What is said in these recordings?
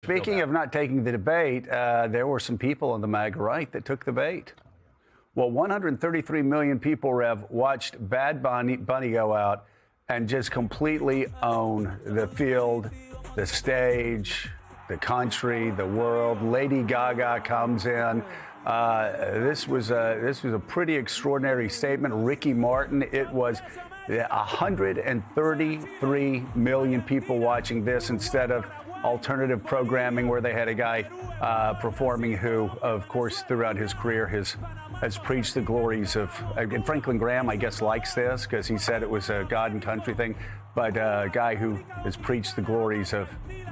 Speaking of not taking the debate, there were some people on the MAGA right that took the bait. Well, 133 million people, Rev, watched Bad Bunny go out and just completely own the field, the stage, the country, the world. Lady Gaga comes in. This was a pretty extraordinary statement. Ricky Martin, it was 133 million people watching this instead of alternative programming where they had a guy performing who, of course, throughout his career has preached the glories of, and Franklin Graham, I guess, likes this because he said it was a God and country thing, but a guy who has preached the glories of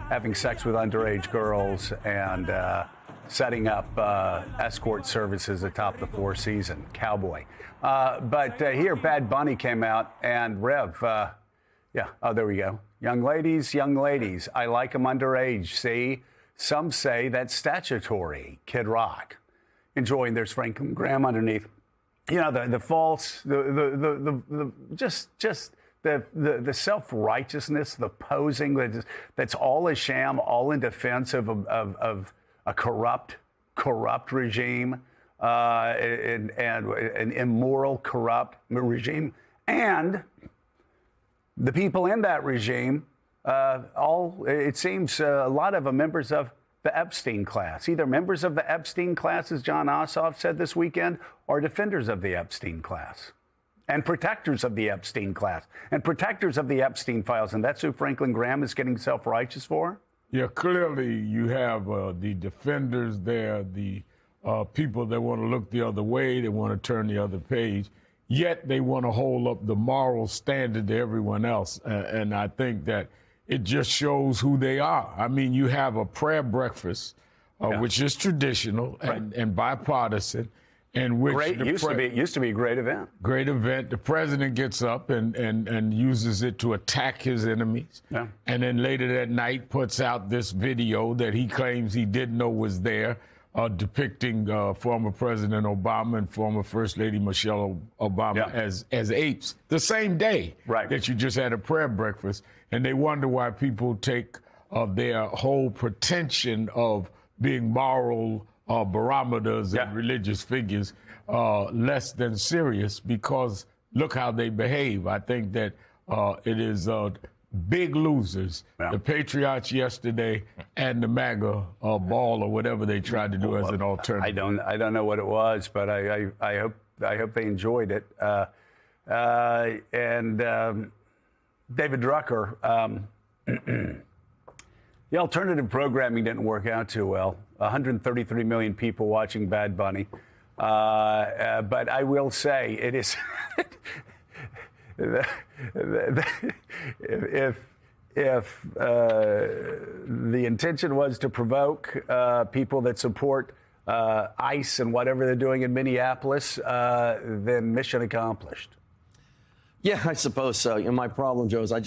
having sex with underage girls and setting up escort services atop the Four Seasons, cowboy. But here, Bad Bunny came out and Rev, there we go. Young ladies, I like them underage. See, some say that's statutory. Kid Rock. Enjoying, there's Franklin Graham underneath. You know, the false, the self-righteousness, the posing, that's all a sham, all in defense of a corrupt regime, and an immoral, corrupt regime. And the people in that regime, it seems a lot of them members of the Epstein class, either members of the Epstein class, as John Ossoff said this weekend, or defenders of the Epstein class and protectors of the Epstein class and protectors of the Epstein files. And that's who Franklin Graham is getting self-righteous for? Yeah, clearly you have the defenders there, the people that want to look the other way, they want to turn the other page, yet they want to hold up the moral standard to everyone else. And I think that it just shows who they are. I mean, you have a prayer breakfast, which is traditional and bipartisan, and which used to be a great event. Great event. The president gets up and uses it to attack his enemies. Yeah. And then later that night puts out this video that he claims he didn't know was there, depicting former President Obama and former First Lady Michelle Obama as apes. The same day that you just had a prayer breakfast. And they wonder why people take their whole pretension of being moral barometers and religious figures less than serious, because look how they behave. I think that it is big losers, the Patriots yesterday and the MAGA ball or whatever they tried to do as an alternative. I don't know what it was, but I hope they enjoyed it. David Drucker, the alternative programming didn't work out too well. 133 million people watching Bad Bunny. But I will say it is if the intention was to provoke people that support ICE and whatever they're doing in Minneapolis, then mission accomplished. Yeah, I suppose so. You know, my problem, Joe, is I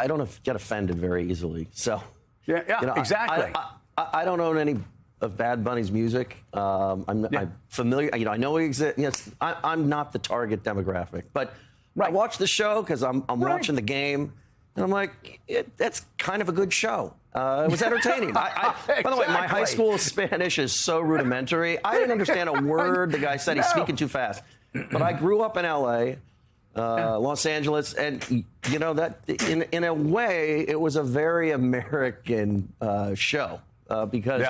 don't get offended very easily. So exactly. I don't own any of Bad Bunny's music. I'm familiar. You know, I know he exists. Yes, I'm not the target demographic, but I watch the show because I'm watching the game, and I'm like, that's kind of a good show. It was entertaining. By the way, my high school Spanish is so rudimentary. I didn't understand a word the guy said. He's speaking too fast. But I grew up in L.A., Los Angeles, and you know that in a way it was a very American show because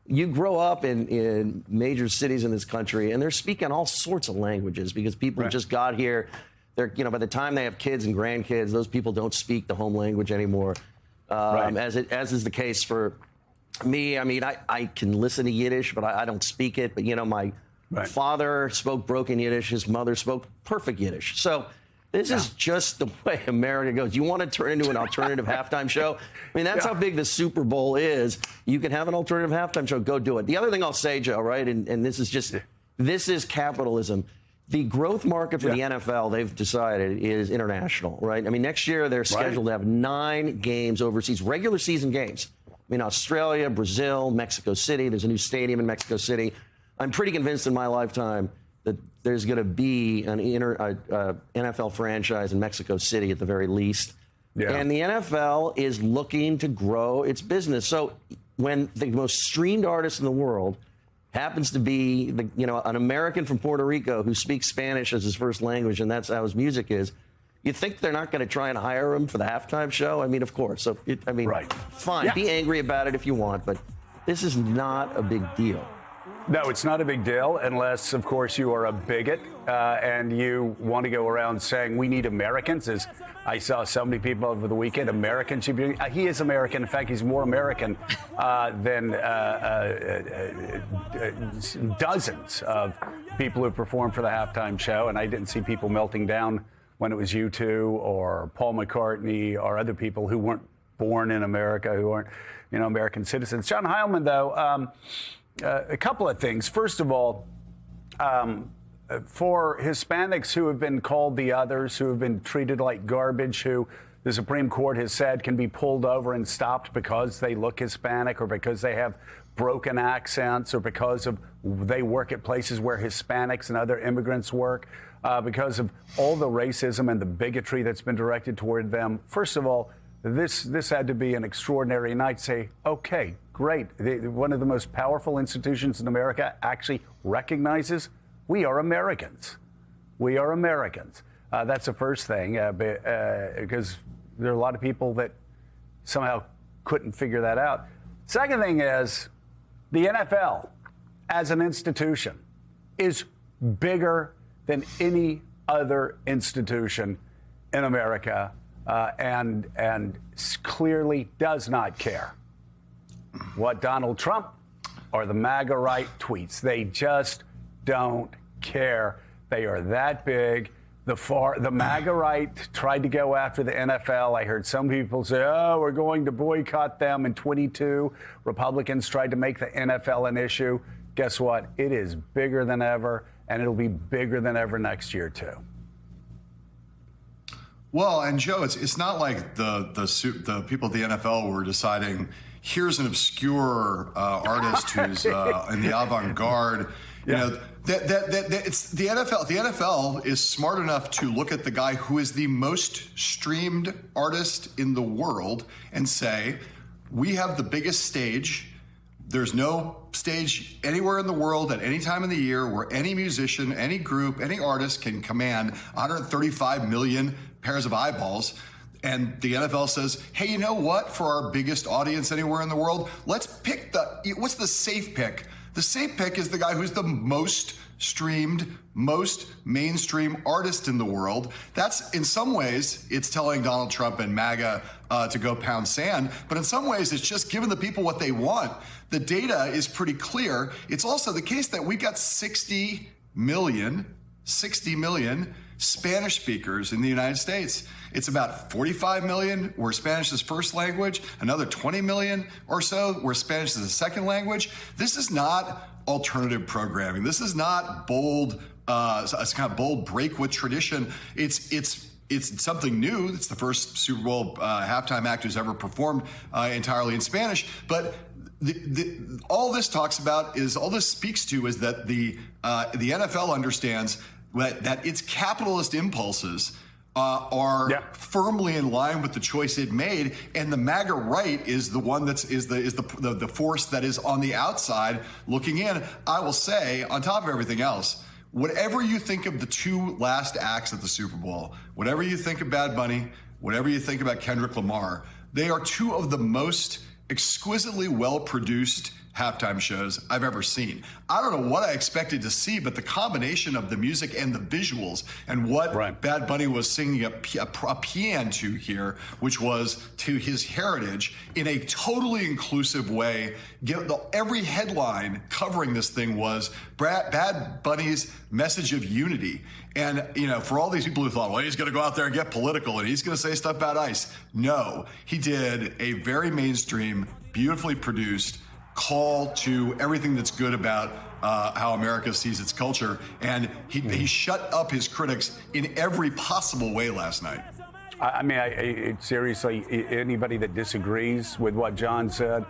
you grow up in major cities in this country and they're speaking all sorts of languages because people just got here. They're, you know, by the time they have kids and grandkids, those people don't speak the home language anymore. As is the case for me. I mean, I can listen to Yiddish, but I don't speak it. But you know, my father spoke broken Yiddish. His mother spoke perfect Yiddish. So this is just the way America goes. You want to turn into an alternative halftime show? I mean, that's how big the Super Bowl is. You can have an alternative halftime show. Go do it. The other thing I'll say, Joe, right, and this is capitalism. The growth market for the NFL, they've decided, is international, right? I mean, next year they're scheduled to have 9 games overseas, regular season games. I mean, Australia, Brazil, Mexico City. There's a new stadium in Mexico City. I'm pretty convinced in my lifetime that there's going to be an NFL franchise in Mexico City at the very least. Yeah. And the NFL is looking to grow its business. So when the most streamed artist in the world happens to be an American from Puerto Rico who speaks Spanish as his first language, and that's how his music is. You think they're not going to try and hire him for the halftime show? I mean, of course. So, right. Fine. Yeah. Be angry about it if you want, but this is not a big deal. No, it's not a big deal unless, of course, you are a bigot and you want to go around saying we need Americans. As I saw so many people over the weekend, Americans should be. He is American. In fact, he's more American than dozens of people who performed for the halftime show. And I didn't see people melting down when it was U2 or Paul McCartney or other people who weren't born in America, who aren't, American citizens. John Heilemann, though, a couple of things. First of all, for Hispanics who have been called the others, who have been treated like garbage, who the Supreme Court has said can be pulled over and stopped because they look Hispanic or because they have broken accents or because they work at places where Hispanics and other immigrants work, because of all the racism and the bigotry that's been directed toward them. First of all, this had to be an extraordinary night. Say, okay, great. One of the most powerful institutions in America actually recognizes we are Americans. We are Americans. That's the first thing, because there are a lot of people that somehow couldn't figure that out. Second thing is the NFL as an institution is bigger than any other institution in America, and clearly does not care what Donald Trump or the MAGA right tweets. They just don't care. They are that big. The MAGA right tried to go after the NFL. I heard some people say, oh, we're going to boycott them. In 22, Republicans tried to make the NFL an issue. Guess what? It is bigger than ever, and it'll be bigger than ever next year, too. Well, and Joe, it's not like the people at the NFL were deciding, here's an obscure artist who's in the avant-garde. You know, it's the NFL. The NFL is smart enough to look at the guy who is the most streamed artist in the world and say, we have the biggest stage. There's no stage anywhere in the world at any time of the year where any musician, any group, any artist can command 135 million pairs of eyeballs. And the NFL says, hey, you know what? For our biggest audience anywhere in the world, let's pick what's the safe pick? The safe pick is the guy who's the most streamed, most mainstream artist in the world. That's, in some ways, it's telling Donald Trump and MAGA to go pound sand. But in some ways, it's just giving the people what they want. The data is pretty clear. It's also the case that we've got 60 million Spanish speakers in the United States. It's about 45 million where Spanish is first language, another 20 million or so where Spanish is a second language. This is not alternative programming. This is not bold, it's kind of bold break with tradition. It's something new. It's the first Super Bowl halftime act who's ever performed entirely in Spanish. But all this speaks to is that the NFL understands that its capitalist impulses are firmly in line with the choice it made, and the MAGA right is the one that's the force that is on the outside looking in. I will say, on top of everything else, whatever you think of the two last acts at the Super Bowl, whatever you think of Bad Bunny, whatever you think about Kendrick Lamar, they are two of the most exquisitely well-produced halftime shows I've ever seen. I don't know what I expected to see, but the combination of the music and the visuals and what Bad Bunny was singing a paean to here, which was to his heritage in a totally inclusive way. Every headline covering this thing was Bad Bunny's message of unity. And, for all these people who thought, well, he's going to go out there and get political and he's going to say stuff about ICE. No, he did a very mainstream, beautifully produced call to everything that's good about how America sees its culture. And he shut up his critics in every possible way last night. I mean, seriously, anybody that disagrees with what John said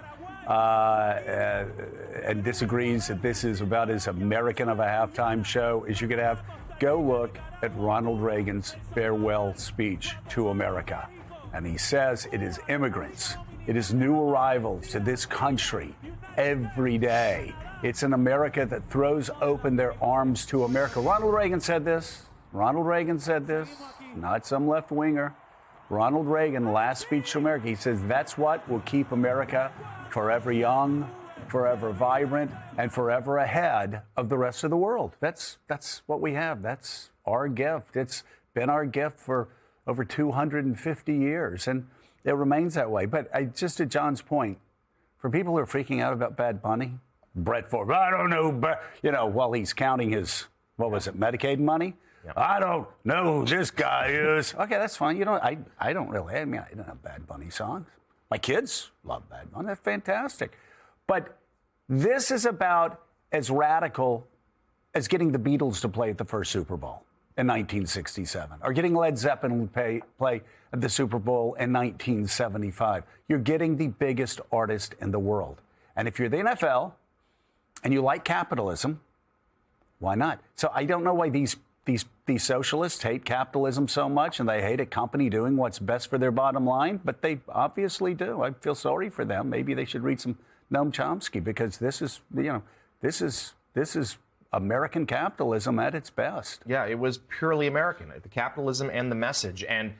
and disagrees that this is about as American of a halftime show as you could have, go look at Ronald Reagan's farewell speech to America. And he says it is immigrants It is new arrivals to this country every day. It's an America that throws open their arms to America. Ronald Reagan said this. Ronald Reagan said this, not some left winger. Ronald Reagan, last speech to America, he says that's what will keep America forever young, forever vibrant, and forever ahead of the rest of the world. That's what we have. That's our gift. It's been our gift for over 250 years, and it remains that way. But just to John's point, for people who are freaking out about Bad Bunny, Brett Favre, I don't know, but while he's counting his, what was it, Medicaid money? Yep. I don't know who this guy is. Okay, that's fine. I don't really. I don't have Bad Bunny songs. My kids love Bad Bunny. That's fantastic. But this is about as radical as getting the Beatles to play at the first Super Bowl in 1967, or getting Led Zeppelin to play at the Super Bowl in 1975. You're getting the biggest artist in the world. And if you're the NFL and you like capitalism, why not? So I don't know why these socialists hate capitalism so much, and they hate a company doing what's best for their bottom line, but they obviously do. I feel sorry for them. Maybe they should read some Noam Chomsky, because this is American capitalism at its best. Yeah, it was purely American, the capitalism and the message. And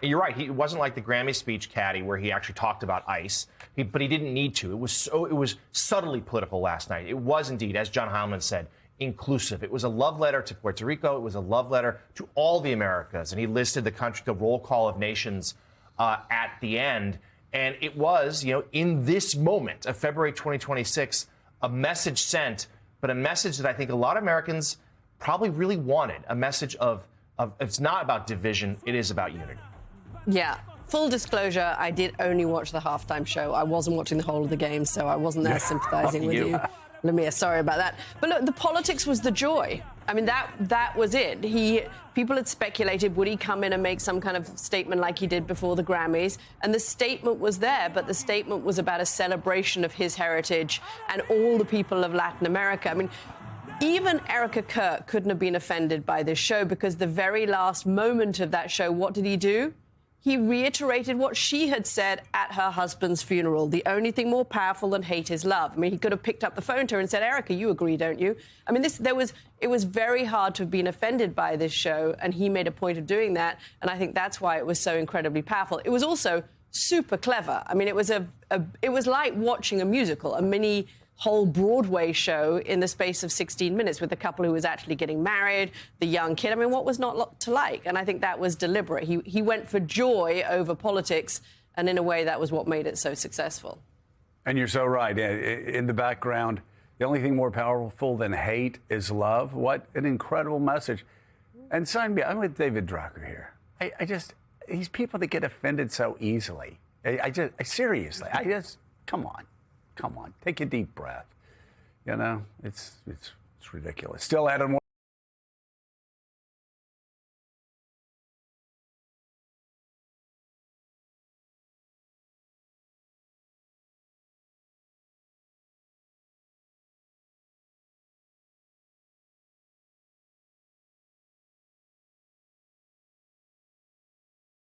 you're right, it wasn't like the Grammy speech, Caddy, where he actually talked about ICE, but he didn't need to. It was subtly political last night. It was indeed, as John Heilemann said, inclusive. It was a love letter to Puerto Rico. It was a love letter to all the Americas. And he listed the roll call of nations at the end. And it was, in this moment of February 2026, a message sent, but a message that I think a lot of Americans probably really wanted. A message of it's not about division, it is about unity. Yeah. Full disclosure, I did only watch the halftime show. I wasn't watching the whole of the game, so I wasn't there sympathizing with you. Lamia, sorry about that. But look, the politics was the joy. I mean, that was it. People had speculated, would he come in and make some kind of statement like he did before the Grammys? And the statement was there, but the statement was about a celebration of his heritage and all the people of Latin America. I mean, even Erica Kirk couldn't have been offended by this show, because the very last moment of that show, what did he do? He reiterated what she had said at her husband's funeral. The only thing more powerful than hate is love. I mean, he could have picked up the phone to her and said, Erica, you agree, don't you? I mean, it was very hard to have been offended by this show, and he made a point of doing that. And I think that's why it was so incredibly powerful. It was also super clever. I mean, it was it was like watching a musical, a mini whole Broadway show in the space of 16 minutes, with the couple who was actually getting married, the young kid. I mean, what was not to like? And I think that was deliberate. He went for joy over politics, and in a way, that was what made it so successful. And you're so right. In the background, the only thing more powerful than hate is love. What an incredible message. And sign me, I'm with David Drucker here. I just, these people that get offended so easily. Seriously, come on. Come on, take a deep breath. It's ridiculous. Still add on more.